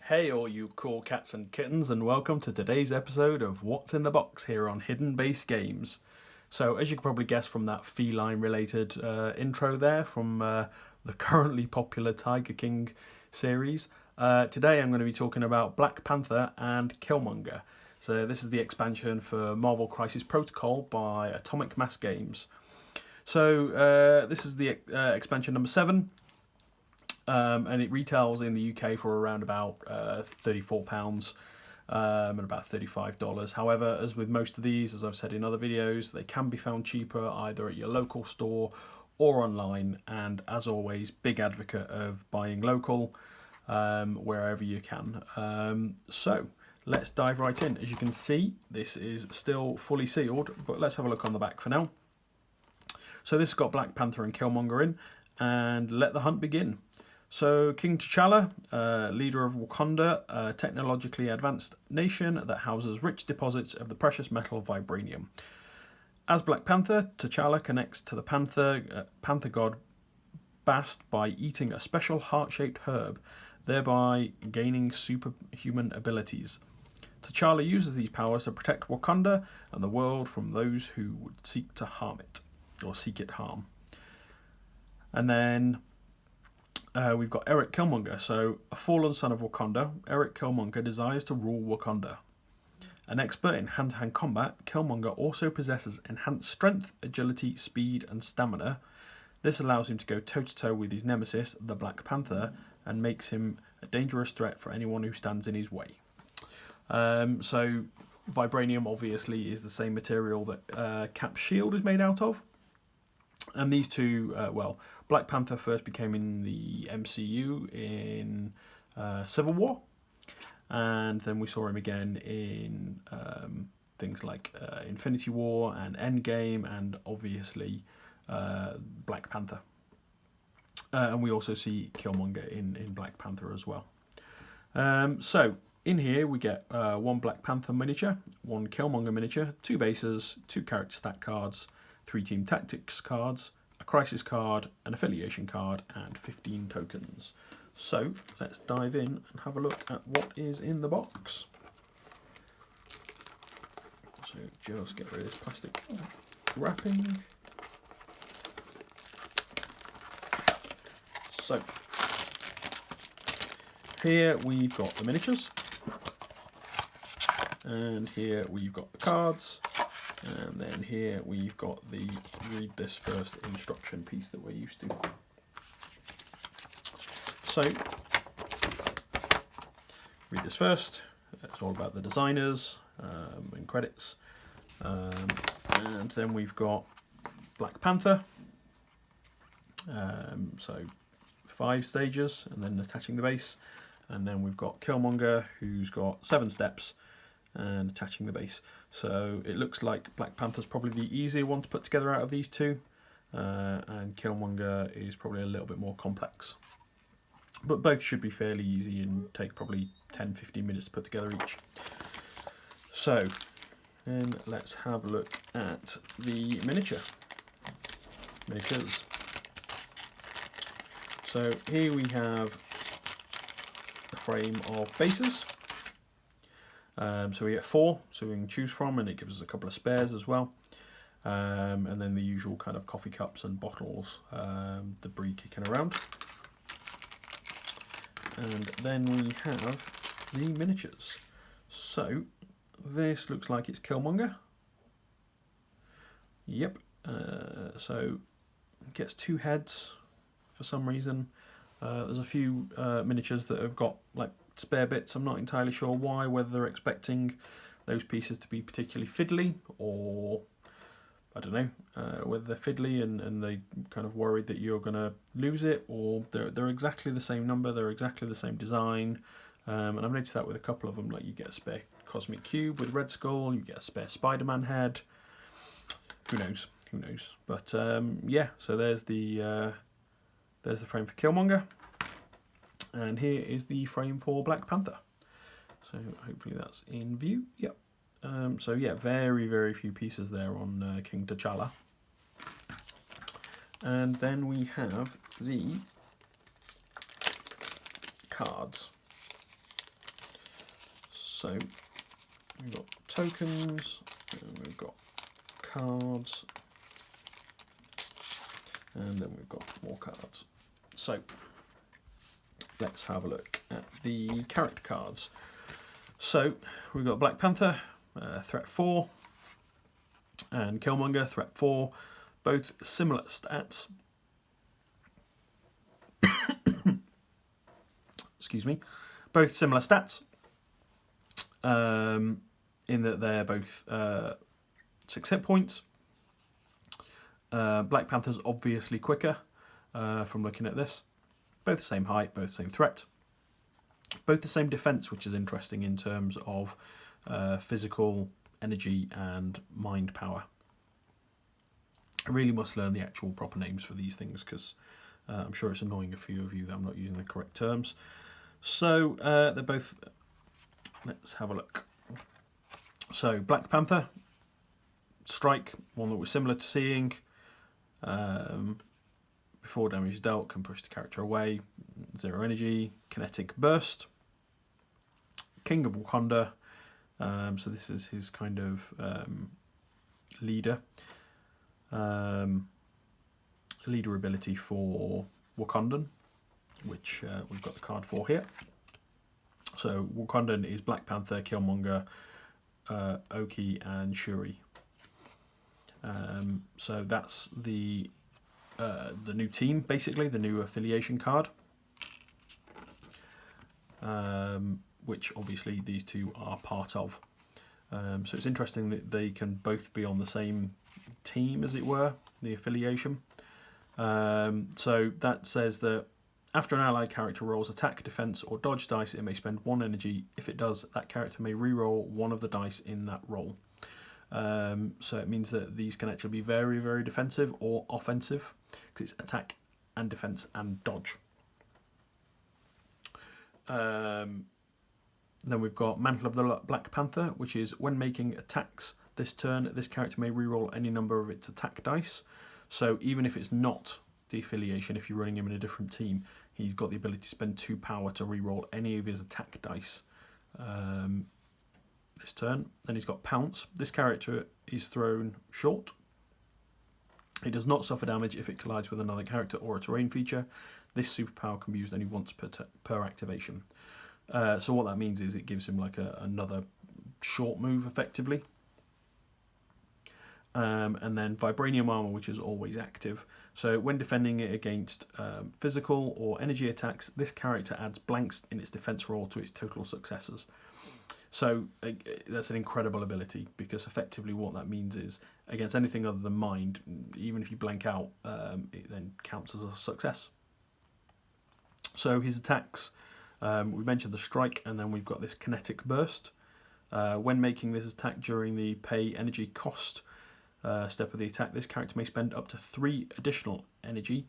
Hey all you cool cats and kittens, and welcome to today's episode of What's in the Box here on Hidden Base Games. So as you can probably guess from that feline related intro there from the currently popular Tiger King series, today I'm going to be talking about Black Panther and Killmonger. So this is the expansion for Marvel Crisis Protocol by Atomic Mass Games. So this is the expansion number 7. And it retails in the UK for around about £34 and about $35. However, as with most of these, as I've said in other videos, they can be found cheaper either at your local store or online. And as always, big advocate of buying local wherever you can. So let's dive right in. As you can see, this is still fully sealed, but let's have a look on the back for now. So this has got Black Panther and Killmonger in, and let the hunt begin. So King T'Challa, leader of Wakanda, a technologically advanced nation that houses rich deposits of the precious metal vibranium. As Black Panther, T'Challa connects to the Panther god Bast by eating a special heart-shaped herb, thereby gaining superhuman abilities. T'Challa uses these powers to protect Wakanda and the world from those who would seek to harm it, or seek it harm. And then we've got Eric Killmonger. So, a fallen son of Wakanda, Eric Killmonger desires to rule Wakanda. An expert in hand-to-hand combat, Killmonger also possesses enhanced strength, agility, speed, and stamina. This allows him to go toe-to-toe with his nemesis, the Black Panther, and makes him a dangerous threat for anyone who stands in his way. So, vibranium obviously is the same material that Cap's shield is made out of. And these two, Black Panther first became in the MCU in Civil War, and then we saw him again in things like Infinity War and Endgame, and obviously Black Panther. And we also see Killmonger in Black Panther as well. So in here we get one Black Panther miniature, one Killmonger miniature, 2 bases, 2 character stat cards, 3 team tactics cards, a crisis card, an affiliation card, and 15 tokens. So let's dive in and have a look at what is in the box. So just get rid of this plastic wrapping. So here we've got the miniatures, and here we've got the cards. And then here we've got the read this first instruction piece that we're used to. So, read this first. It's all about the designers and credits. And then we've got Black Panther. So 5 stages, and then attaching the base. And then we've got Killmonger, who's got 7 steps, and attaching the base. So it looks like Black Panther's probably the easier one to put together out of these two, and Killmonger is probably a little bit more complex. But both should be fairly easy and take probably 10-15 minutes to put together each. So then let's have a look at the miniatures. So here we have a frame of bases. So we get 4, so we can choose from, and it gives us a couple of spares as well. And then the usual kind of coffee cups and bottles, debris kicking around. And then we have the miniatures. So this looks like it's Killmonger. Yep. So it gets 2 heads for some reason. There's a few miniatures that have got like spare bits. I'm not entirely sure why, whether they're expecting those pieces to be particularly fiddly, or I don't know, whether they're fiddly and they kind of worried that you're going to lose it, or they're exactly the same number, they're exactly the same design. And I've noticed that with a couple of them, like you get a spare Cosmic Cube with Red Skull, you get a spare Spider-Man head. Who knows? But yeah, so there's the frame for Killmonger. And here is the frame for Black Panther. So hopefully that's in view. Yep. So yeah, very, very few pieces there on King T'Challa. And then we have the cards. So we've got tokens, and we've got cards, and then we've got more cards. So let's have a look at the character cards. So we've got Black Panther, threat 4, and Killmonger, threat 4, both similar stats. Excuse me. Both similar stats, in that they're both 6 hit points. Black Panther's obviously quicker from looking at this. Both the same height, both the same threat. Both the same defense, which is interesting in terms of physical, energy and mind power. I really must learn the actual proper names for these things because I'm sure it's annoying a few of you that I'm not using the correct terms. So they're both, let's have a look. So Black Panther, strike, one that we're similar to seeing. Before damage is dealt, can push the character away. 0 energy, kinetic burst. King of Wakanda, so this is his kind of leader. Leader ability for Wakandan, which we've got the card for here. So Wakandan is Black Panther, Killmonger, Oki and Shuri. So that's the new team, basically, the new affiliation card. Which obviously these two are part of. So it's interesting that they can both be on the same team, as it were, the affiliation. So that says that after an allied character rolls attack, defense or dodge dice, it may spend 1 energy. If it does, that character may reroll one of the dice in that roll. So it means that these can actually be very, very defensive or offensive, because it's attack and defense and dodge. Then we've got Mantle of the Black Panther, which is when making attacks this turn, this character may reroll any number of its attack dice. So even if it's not the affiliation, if you're running him in a different team, he's got the ability to spend 2 power to reroll any of his attack dice this turn. Then he's got Pounce. This character is thrown short. It does not suffer damage if it collides with another character or a terrain feature. This superpower can be used only once per activation. So what that means is it gives him like another short move, effectively. And then Vibranium Armor, which is always active. So when defending it against physical or energy attacks, this character adds blanks in its defense roll to its total successes. So that's an incredible ability, because effectively what that means is against anything other than mind, even if you blank out, it then counts as a success. So his attacks, we mentioned the strike, and then we've got this kinetic burst. When making this attack during the pay energy cost step of the attack, this character may spend up to 3 additional energy.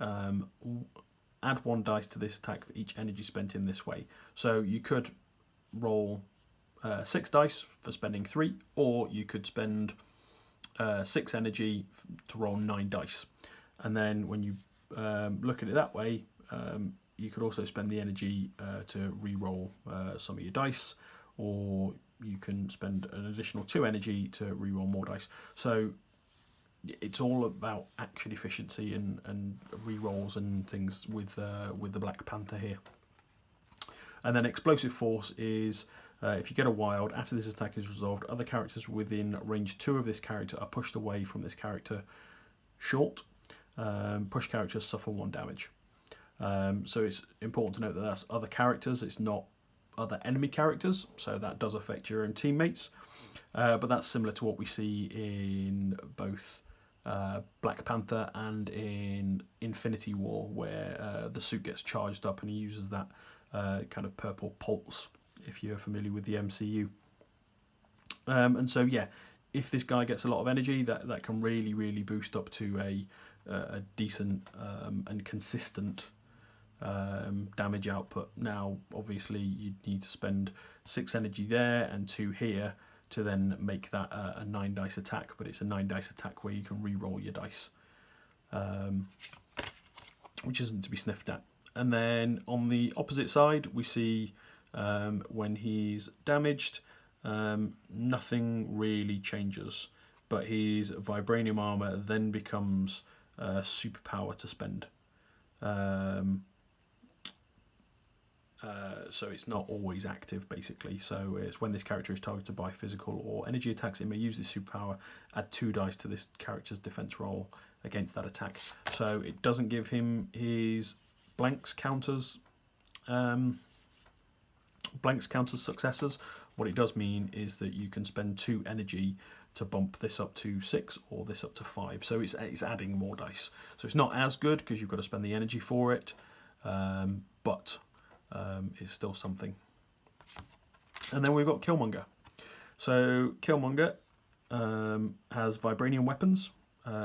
Add 1 dice to this attack for each energy spent in this way. So you could roll 6 dice for spending 3, or you could spend 6 energy to roll 9 dice. And then when you look at it that way, you could also spend the energy to re-roll some of your dice, or you can spend an additional 2 energy to re-roll more dice. So it's all about action efficiency and re-rolls and things with the Black Panther here. And then Explosive Force is, if you get a wild, after this attack is resolved, other characters within range 2 of this character are pushed away from this character short. Push characters suffer 1 damage. So it's important to note that that's other characters, it's not other enemy characters, so that does affect your own teammates. But that's similar to what we see in both Black Panther and in Infinity War, where the suit gets charged up and he uses that kind of purple pulse, if you're familiar with the MCU. And so, yeah, if this guy gets a lot of energy, that can really, really boost up to a decent and consistent damage output. Now, obviously, you need to spend 6 energy there and 2 here to then make that a 9 dice attack, but it's a 9 dice attack where you can re-roll your dice, which isn't to be sniffed at. And then on the opposite side, we see when he's damaged, nothing really changes, but his vibranium armor then becomes a superpower to spend. So it's not always active, basically. So it's when this character is targeted by physical or energy attacks, it may use this superpower, add 2 dice to this character's defense roll against that attack. So it doesn't give him his blanks counters successes. What it does mean is that you can spend 2 energy to bump this up to 6 or this up to 5. So it's adding more dice. So it's not as good because you've got to spend the energy for it, but it's still something. And then we've got Killmonger. So Killmonger has vibranium weapons,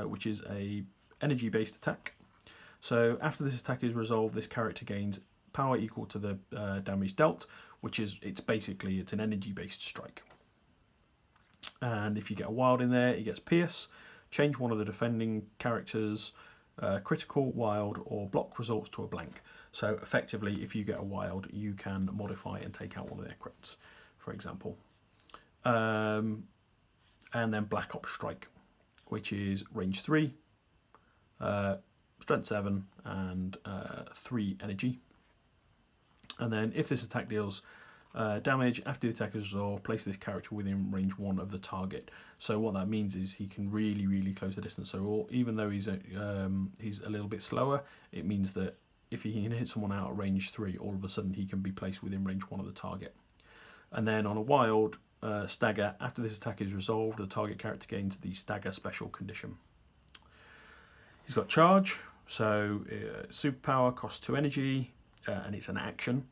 which is a energy-based attack. So after this attack is resolved, this character gains power equal to the damage dealt, which is it's an energy-based strike. And if you get a wild in there, it gets pierce. Change one of the defending characters' critical, wild, or block results to a blank. So effectively, if you get a wild, you can modify and take out one of their crits, for example. And then Black Ops Strike, which is range 3, strength 7, and 3 energy. And then if this attack deals damage after the attack is resolved, place this character within range 1 of the target. So what that means is he can really, really close the distance. So even though he's a little bit slower, it means that if he can hit someone out at range 3, all of a sudden he can be placed within range 1 of the target. And then on a wild stagger, after this attack is resolved, the target character gains the stagger special condition. He's got charge, so superpower costs 2 energy, and it's an action.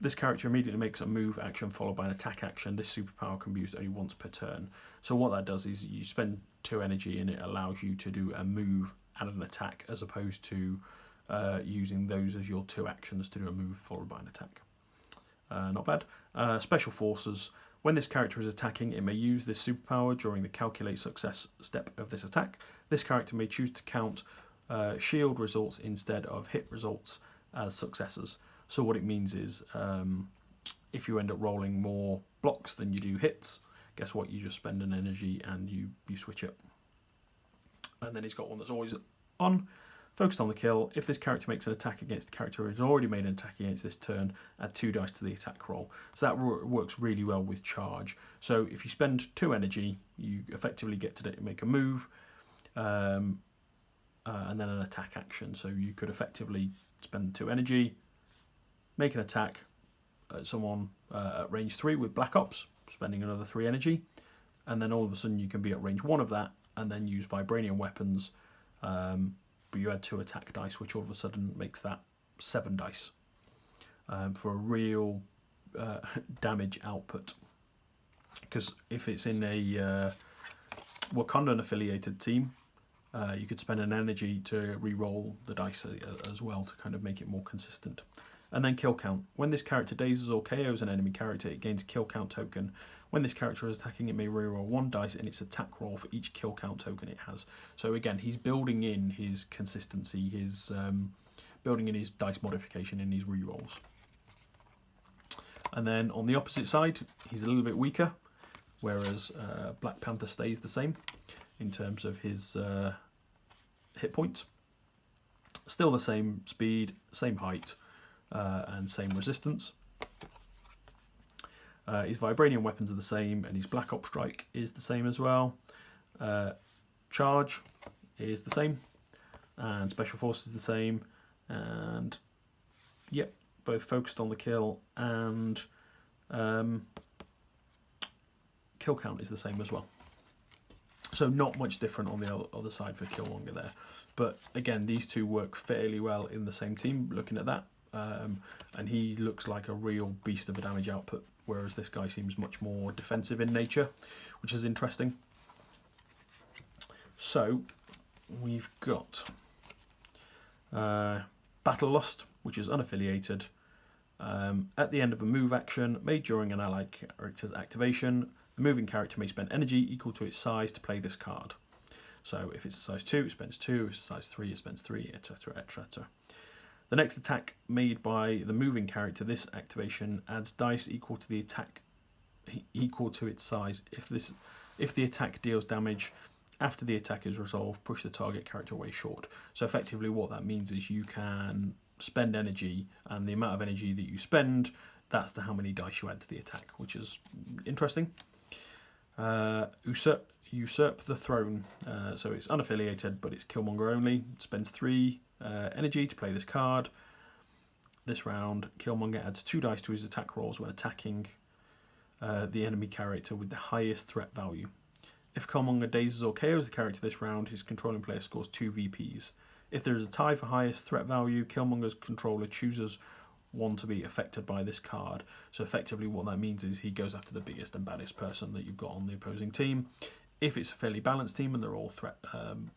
This character immediately makes a move action followed by an attack action. This superpower can be used only once per turn. So what that does is you spend 2 energy and it allows you to do a move and an attack, as opposed to using those as your 2 actions to do a move followed by an attack. Not bad. Special forces. When this character is attacking, it may use this superpower during the calculate success step of this attack. This character may choose to count shield results instead of hit results as successes. So what it means is if you end up rolling more blocks than you do hits, guess what? You just spend an energy and you switch it. And then he's got one that's always on, focused on the kill. If this character makes an attack against the character who has already made an attack against this turn, add 2 dice to the attack roll. So that works really well with charge. So if you spend 2 energy, you effectively get to make a move and then an attack action. So you could effectively spend 2 energy, make an attack at someone at range 3 with Black Ops, spending another 3 energy, and then all of a sudden you can be at range 1 of that, and then use vibranium weapons, but you add 2 attack dice, which all of a sudden makes that 7 dice for a real damage output. Because if it's in a Wakandan affiliated team, you could spend an energy to re-roll the dice as well to kind of make it more consistent. And then kill count. When this character dazes or KOs an enemy character, it gains a kill count token. When this character is attacking, it may reroll 1 dice in its attack roll for each kill count token it has. So again, he's building in his consistency, his building in his dice modification in his rerolls. And then on the opposite side, he's a little bit weaker, whereas Black Panther stays the same in terms of his hit points. Still the same speed, same height, and same resistance. His vibranium weapons are the same, and his Black Ops Strike is the same as well. Charge is the same, and Special Force is the same, and yep, both focused on the kill, and kill count is the same as well. So not much different on the other side for Killmonger there. But again, these two work fairly well in the same team, looking at that. And he looks like a real beast of a damage output, whereas this guy seems much more defensive in nature, which is interesting. So we've got Battle Lust, which is unaffiliated. At the end of a move action made during an allied character's activation, the moving character may spend energy equal to its size to play this card. So if it's a size 2, it spends 2. If it's a size 3, it spends 3, etc., etc. The next attack made by the moving character, this activation adds dice equal to the attack equal to its size. If the attack deals damage after the attack is resolved, push the target character away short. So effectively what that means is you can spend energy, and the amount of energy that you spend, that's how many dice you add to the attack, which is interesting. Usurp the Throne. So it's unaffiliated, but it's Killmonger only. It spends 3 energy to play this card. This round, Killmonger adds 2 dice to his attack rolls when attacking the enemy character with the highest threat value. If Killmonger dazes or KOs the character this round, his controlling player scores 2 VPs. If there is a tie for highest threat value, Killmonger's controller chooses one to be affected by this card. So effectively what that means is he goes after the biggest and baddest person that you've got on the opposing team. If it's a fairly balanced team and they're all threat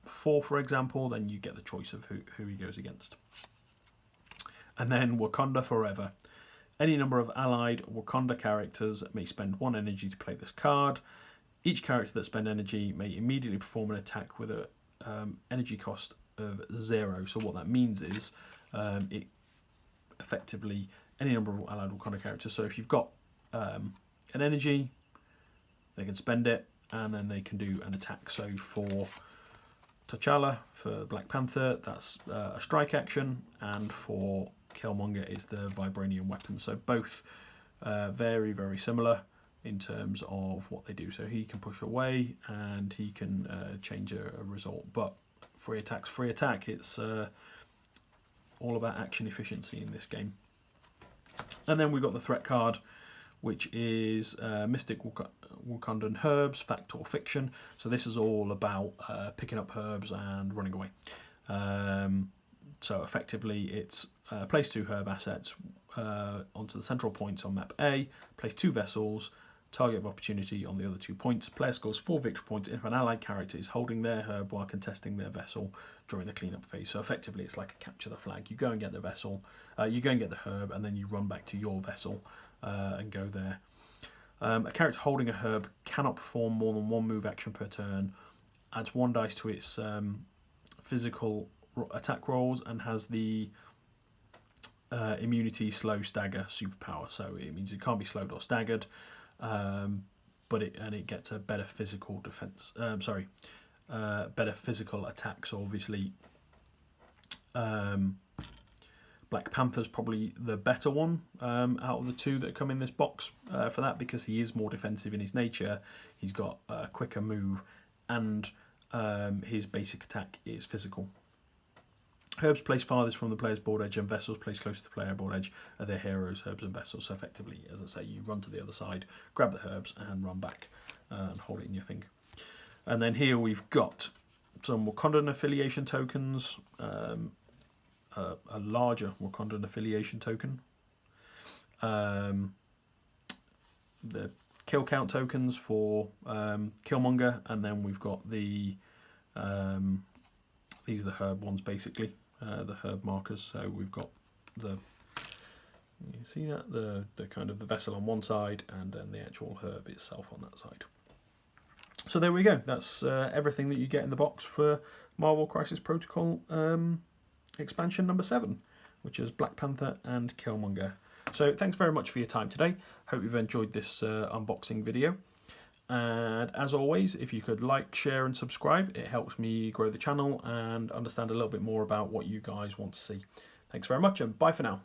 4, for example, then you get the choice of who he goes against. And then Wakanda Forever. Any number of allied Wakanda characters may spend 1 energy to play this card. Each character that spends energy may immediately perform an attack with an energy cost of 0. So what that means is it effectively any number of allied Wakanda characters. So if you've got an energy, they can spend it, and then they can do an attack. So for T'Challa, for Black Panther, that's a strike action, and for Killmonger is the vibranium weapon. So both very, very similar in terms of what they do. So he can push away and he can change a result. But free attack. It's all about action efficiency in this game. And then we've got the threat card, which is Mystic Wakandan Herbs, Fact or Fiction. So this is all about picking up herbs and running away. So effectively it's place 2 herb assets onto the central points on map A, place 2 vessels, target of opportunity on the other 2 points. Player scores 4 victory points if an allied character is holding their herb while contesting their vessel during the cleanup phase. So effectively it's like a capture the flag. You go and get the vessel, you go and get the herb, and then you run back to your vessel and go there. A character holding a herb cannot perform more than 1 move action per turn, adds 1 dice to its physical attack rolls, and has the immunity slow stagger superpower. So it means it can't be slowed or staggered, but it gets a better physical defense. Better physical attack. So obviously, Black Panther's probably the better one out of the 2 that come in this box for that, because he is more defensive in his nature. He's got a quicker move, and his basic attack is physical. Herbs placed farthest from the player's board edge and vessels placed close to the player board edge are their heroes, herbs and vessels. So effectively, as I say, you run to the other side, grab the herbs and run back and hold it in your thing. And then here we've got some Wakandan affiliation tokens, a larger Wakandan affiliation token, the kill count tokens for Killmonger, and then we've got the these are the herb ones basically, the herb markers. So we've got you see that the kind of the vessel on one side, and then the actual herb itself on that side. So there we go. That's everything that you get in the box for Marvel Crisis Protocol expansion number 7, which is Black Panther and Killmonger. So thanks very much for your time today. Hope you've enjoyed this unboxing video. And as always, if you could like, share and subscribe, it helps me grow the channel and understand a little bit more about what you guys want to see. Thanks very much, and bye for now.